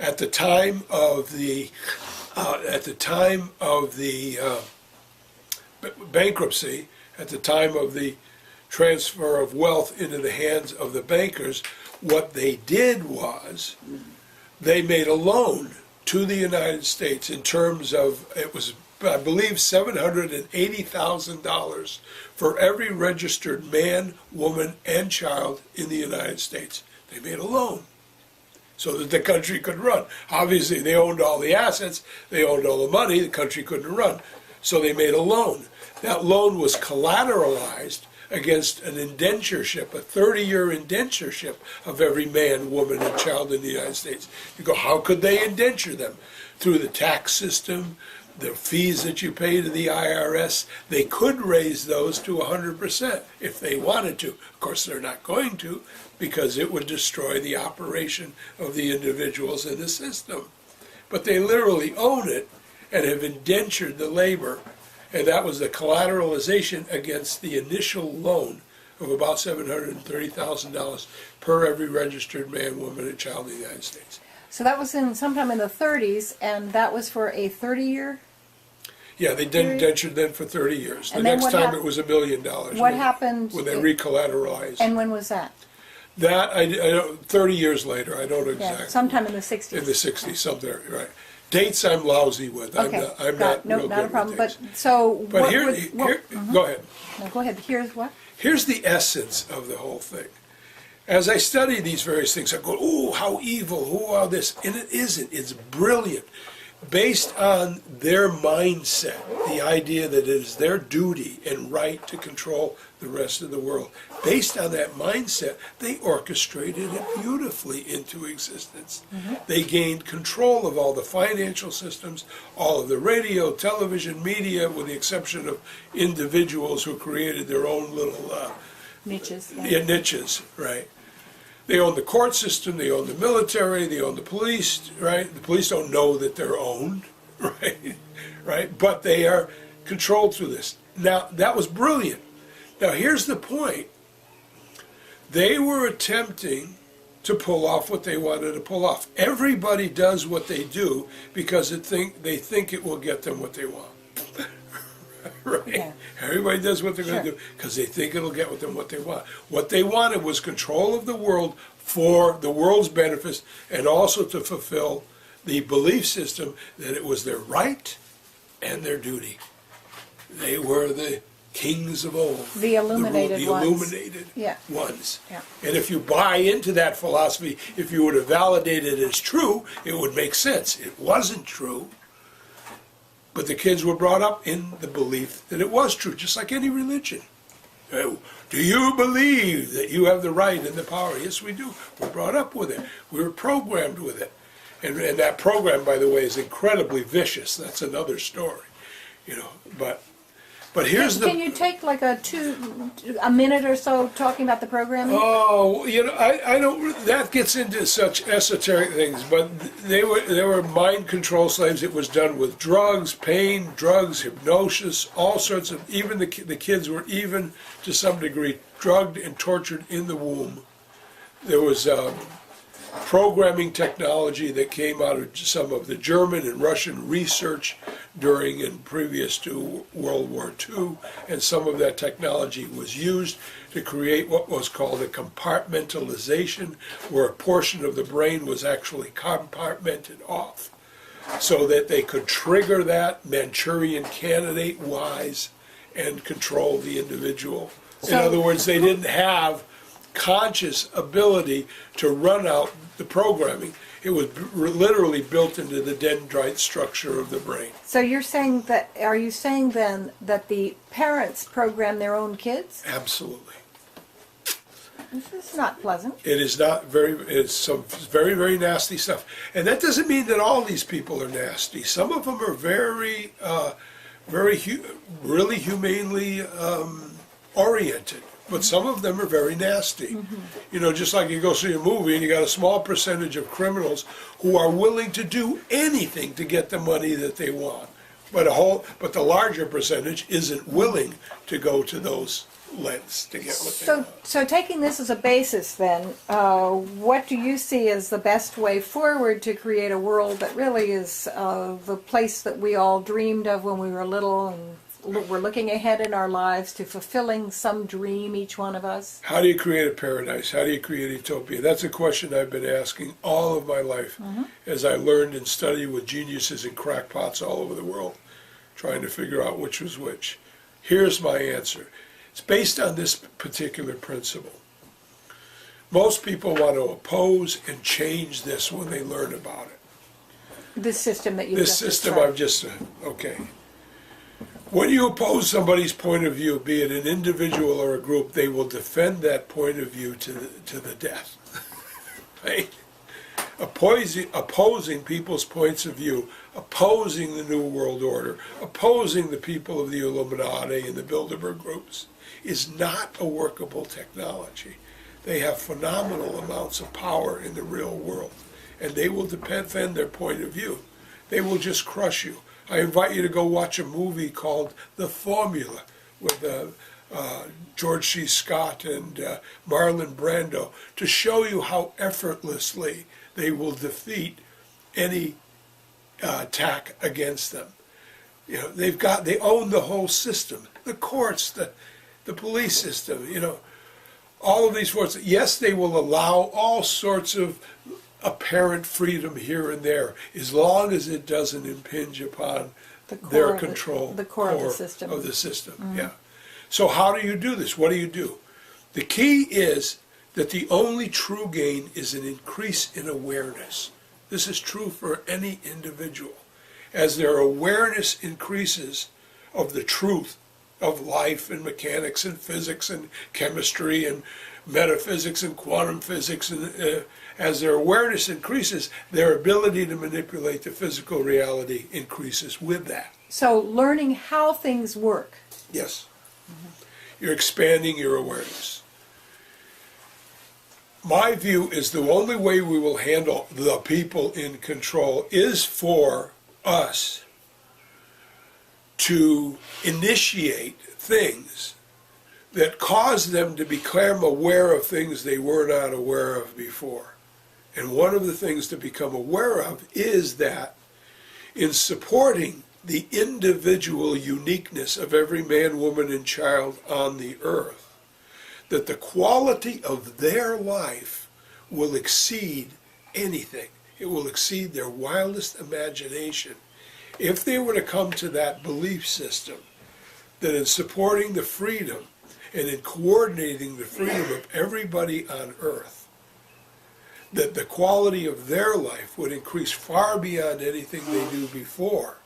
At the time of the bankruptcy, at the time of the transfer of wealth into the hands of the bankers, what they did was they made a loan to the United States in terms of, it was, I believe, $780,000 for every registered man, woman, and child in the United States. They made a loan so that the country could run. Obviously, they owned all the assets, they owned all the money, the country couldn't run. So they made a loan. That loan was collateralized against an indentureship, a 30-year indentureship of every man, woman, and child in the United States. You go, how could they indenture them? Through the tax system, the fees that you pay to the IRS. They could raise those to 100% if they wanted to. Of course, they're not going to, because it would destroy the operation of the individuals in the system. But they literally own it and have indentured the labor, and that was the collateralization against the initial loan of about $730,000 per every registered man, woman, and child in the United States. So that was in sometime in the 30s, and that was for a 30-year? Yeah, they did indentured then for 30 years. The And then next time it was $1 million. What happened? When they recollateralized. And when was that? That, I don't, 30 years later, I don't exactly. Yeah, sometime in the 60s. In the 60s, something, right. Dates I'm lousy with. Okay, I'm not no, real not a good problem. with dates. But so, But what here, go ahead. No, go ahead. Here's what? Here's the essence of the whole thing. As I study these various things, I go, oh, how evil, oh, how this. And it isn't. It's brilliant. Based on their mindset, the idea that it is their duty and right to control the rest of the world. Based on that mindset, they orchestrated it beautifully into existence. They gained control of all the financial systems, all of the radio, television, media, with the exception of individuals who created their own little Niches. niches, right? They own the court system, they own the military, they own the police, right? The police don't know that they're owned, right? Right? But they are controlled through this. Now, that was brilliant. Now, here's the point. They were attempting to pull off what they wanted to pull off. Everybody does what they do because they think it will get them what they want. Right? Yeah. Everybody does what they're going to do because they think it'll get with them what they want. What they wanted was control of the world for the world's benefits, and also to fulfill the belief system that it was their right and their duty. They were the kings of old. The illuminated ones. The illuminated ones. Yeah. And if you buy into that philosophy, if you were to validate it as true, it would make sense. It wasn't true. But the kids were brought up in the belief that it was true, just like any religion. Do you believe that you have the right and the power? Yes, we do. We're brought up with it. We were programmed with it. And that program, by the way, is incredibly vicious. That's another story. But here's Can you take like a minute or so talking about the programming? Oh, I don't. That gets into such esoteric things. But they were mind control slaves. It was done with drugs, pain, drugs, hypnosis, all sorts of. Even the kids were even to some degree drugged and tortured in the womb. There was programming technology that came out of some of the German and Russian research during and previous to World War II, and some of that technology was used to create what was called a compartmentalization, where a portion of the brain was actually compartmented off, so that they could trigger that Manchurian candidate-wise and control the individual. In other words, they didn't have conscious ability to run out the programming. It was literally built into the dendrite structure of the brain. So are you saying then that the parents program their own kids? Absolutely. This is not pleasant. It is not it's some very, very nasty stuff. And that doesn't mean that all these people are nasty. Some of them are really humanely oriented. But some of them are very nasty. Just like you go see a movie and you got a small percentage of criminals who are willing to do anything to get the money that they want. But the larger percentage isn't willing to go to those lengths to get what they want. So taking this as a basis then, what do you see as the best way forward to create a world that really is the place that we all dreamed of when we were little, and we're looking ahead in our lives to fulfilling some dream, each one of us? How do you create a paradise? How do you create utopia? That's a question I've been asking all of my life as I learned and studied with geniuses and crackpots all over the world, trying to figure out which was which. Here's my answer. It's based on this particular principle. Most people want to oppose and change this when they learn about it. This system that you This just system described. I've just, okay. When you oppose somebody's point of view, be it an individual or a group, they will defend that point of view to the death. Right? Opposing people's points of view, opposing the New World Order, opposing the people of the Illuminati and the Bilderberg groups is not a workable technology. They have phenomenal amounts of power in the real world, and they will defend their point of view. They will just crush you. I invite you to go watch a movie called The Formula with George C. Scott and Marlon Brando to show you how effortlessly they will defeat any attack against them. You know, they own the whole system, the courts, the police system, you know, all of these forces. Yes, they will allow all sorts of apparent freedom here and there, as long as it doesn't impinge upon their control. The core of the system. Yeah. So how do you do this? What do you do? The key is that the only true gain is an increase in awareness. This is true for any individual. As their awareness increases of the truth of life and mechanics and physics and chemistry and metaphysics and quantum physics, and as their awareness increases, their ability to manipulate the physical reality increases with that. So learning how things work. Yes. You're expanding your awareness. My view is the only way we will handle the people in control is for us to initiate things that cause them to become aware of things they were not aware of before. And one of the things to become aware of is that in supporting the individual uniqueness of every man, woman, and child on the earth, that the quality of their life will exceed anything. It will exceed their wildest imagination. If they were to come to that belief system, that in supporting the freedom and in coordinating the freedom of everybody on earth, that the quality of their life would increase far beyond anything they knew before,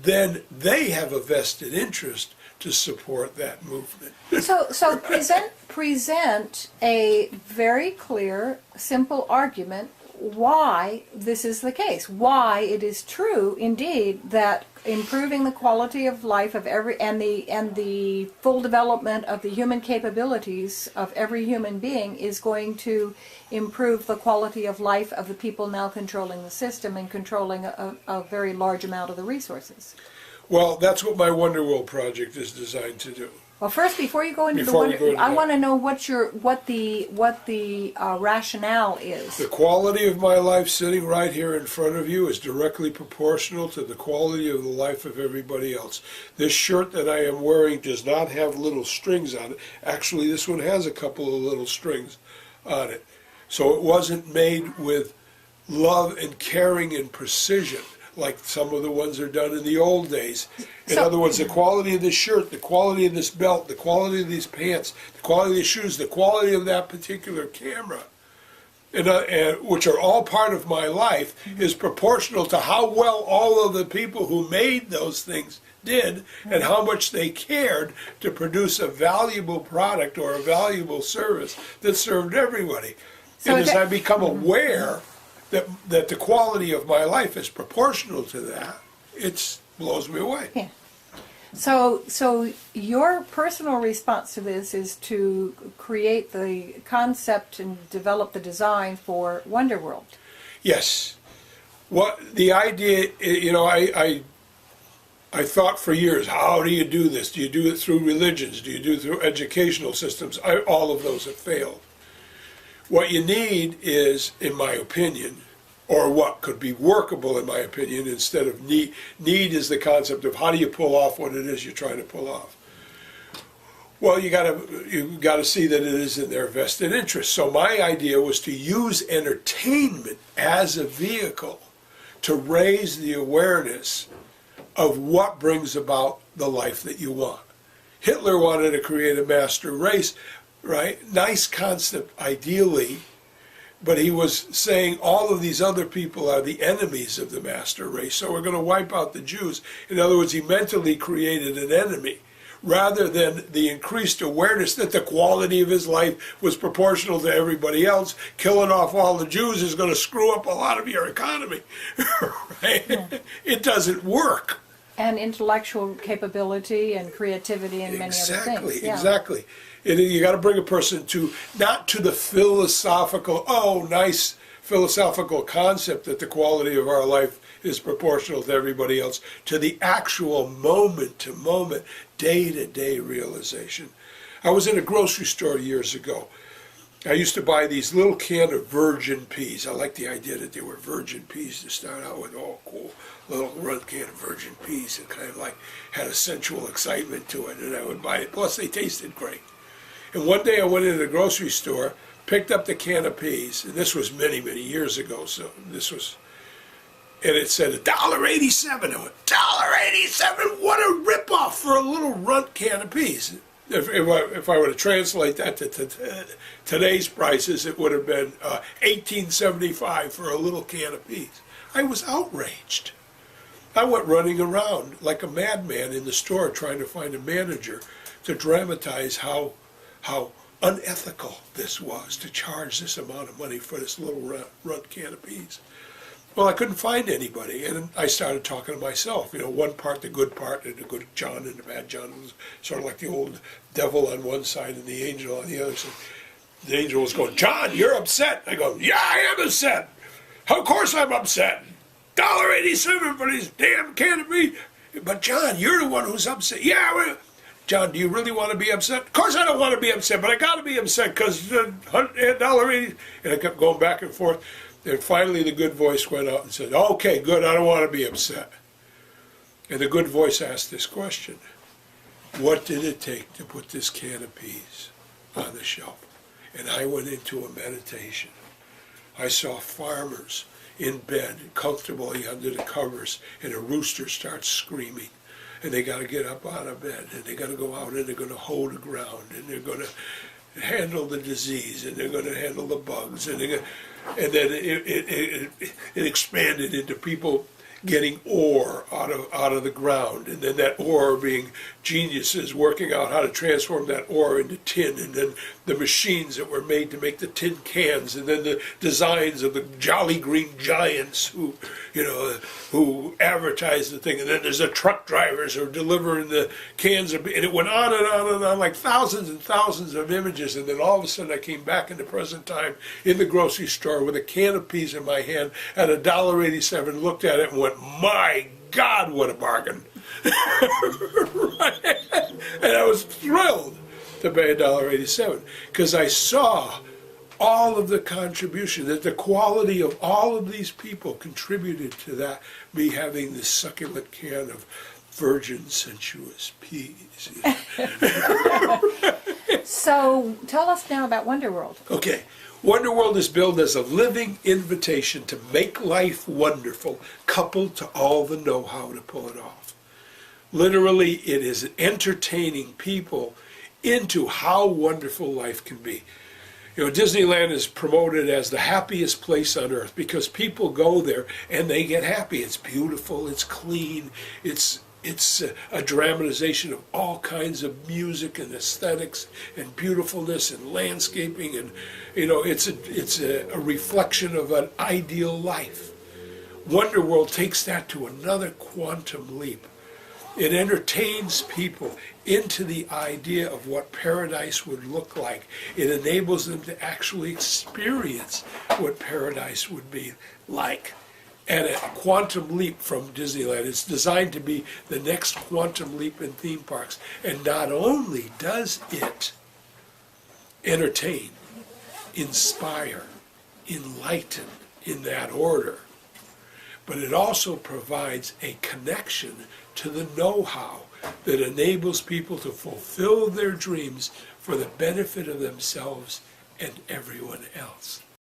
then they have a vested interest to support that movement. So present a very clear, simple argument why this is the case, why it is true indeed that improving the quality of life of every and the full development of the human capabilities of every human being is going to improve the quality of life of the people now controlling the system and controlling a very large amount of the resources. Well, that's what my Wonder World project is designed to do. Well, first, before you go into I want to know what the rationale is. The quality of my life sitting right here in front of you is directly proportional to the quality of the life of everybody else. This shirt that I am wearing does not have little strings on it. Actually, this one has a couple of little strings on it. So it wasn't made with love and caring and precision, like some of the ones are done in the old days. In other words, the quality of this shirt, the quality of this belt, the quality of these pants, the quality of these shoes, the quality of that particular camera, and which are all part of my life, is proportional to how well all of the people who made those things did and how much they cared to produce a valuable product or a valuable service that served everybody. So and as I become aware that the quality of my life is proportional to that, it blows me away. Yeah. So your personal response to this is to create the concept and develop the design for Wonder World. Yes. What the idea, you know, I thought for years, how do you do this? Do you do it through religions? Do you do it through educational systems? All of those have failed. What you need is, in my opinion, or what could be workable in my opinion, instead of need. Need is the concept of how do you pull off what it is you're trying to pull off. Well, you gotta see that it is in their vested interest. So my idea was to use entertainment as a vehicle to raise the awareness of what brings about the life that you want. Hitler wanted to create a master race, right? Nice concept, ideally, but he was saying all of these other people are the enemies of the master race, so we're going to wipe out the Jews. In other words, he mentally created an enemy, rather than the increased awareness that the quality of his life was proportional to everybody else. Killing off all the Jews is going to screw up a lot of your economy, right? Yeah. It doesn't work. And intellectual capability and creativity and many other things. Yeah. Exactly. You got to bring a person to, not to the philosophical, nice philosophical concept that the quality of our life is proportional to everybody else, to the actual moment-to-moment, day-to-day realization. I was in a grocery store years ago. I used to buy these little can of virgin peas. I like the idea that they were virgin peas to start out with. Oh, cool. Little run can of virgin peas. It kind of like had a sensual excitement to it, and I would buy it. Plus, they tasted great. And one day I went into the grocery store, picked up the can of peas, and this was many, many years ago, so this was, and it said $1.87. I went, $1.87? What a ripoff for a little runt can of peas. If I were to translate that to today's prices, it would have been $18.75 for a little can of peas. I was outraged. I went running around like a madman in the store trying to find a manager to dramatize how unethical this was to charge this amount of money for this little runt can of peas. Well, I couldn't find anybody, and I started talking to myself. One part, the good part, and the good John and the bad John. It was sort of like the old devil on one side and the angel on the other side. The angel was going, John, you're upset. I go, yeah, I am upset. Of course I'm upset. $1.87 for this damn can of peas. But John, you're the one who's upset. Yeah, well, John, do you really want to be upset? Of course I don't want to be upset, but I got to be upset because $1.80. And I kept going back and forth. And finally the good voice went out and said, okay, good, I don't want to be upset. And the good voice asked this question: what did it take to put this can of peas on the shelf? And I went into a meditation. I saw farmers in bed, comfortably under the covers, and a rooster starts screaming. And they got to get up out of bed, and they got to go out, and they're going to hoe the ground, and they're going to handle the disease, and they're going to handle the bugs, and then it expanded into people getting ore out of the ground, and then that ore being geniuses working out how to transform that ore into tin, and then the machines that were made to make the tin cans, and then the designs of the Jolly Green Giants who advertised the thing, and then there's the truck drivers who are delivering the cans and it went on and on and on, like thousands and thousands of images. And then all of a sudden I came back in the present time in the grocery store with a can of peas in my hand at $1.87, looked at it and went, my God, what a bargain. Right? And I was thrilled to pay $1.87 because I saw all of the contribution, that the quality of all of these people contributed to that, me having this succulent can of virgin sensuous peas. So tell us now about Wonderworld. Okay. Wonderworld is billed as a living invitation to make life wonderful, coupled to all the know-how to pull it off. Literally, it is entertaining people into how wonderful life can be. Disneyland is promoted as the happiest place on earth because people go there and they get happy. It's beautiful, it's clean, it's a dramatization of all kinds of music and aesthetics and beautifulness and landscaping, and it's a reflection of an ideal life. Wonderworld takes that to another quantum leap. It entertains people into the idea of what paradise would look like. It enables them to actually experience what paradise would be like. at a quantum leap from Disneyland. It's designed to be the next quantum leap in theme parks. And not only does it entertain, inspire, enlighten in that order, but it also provides a connection to the know-how that enables people to fulfill their dreams for the benefit of themselves and everyone else.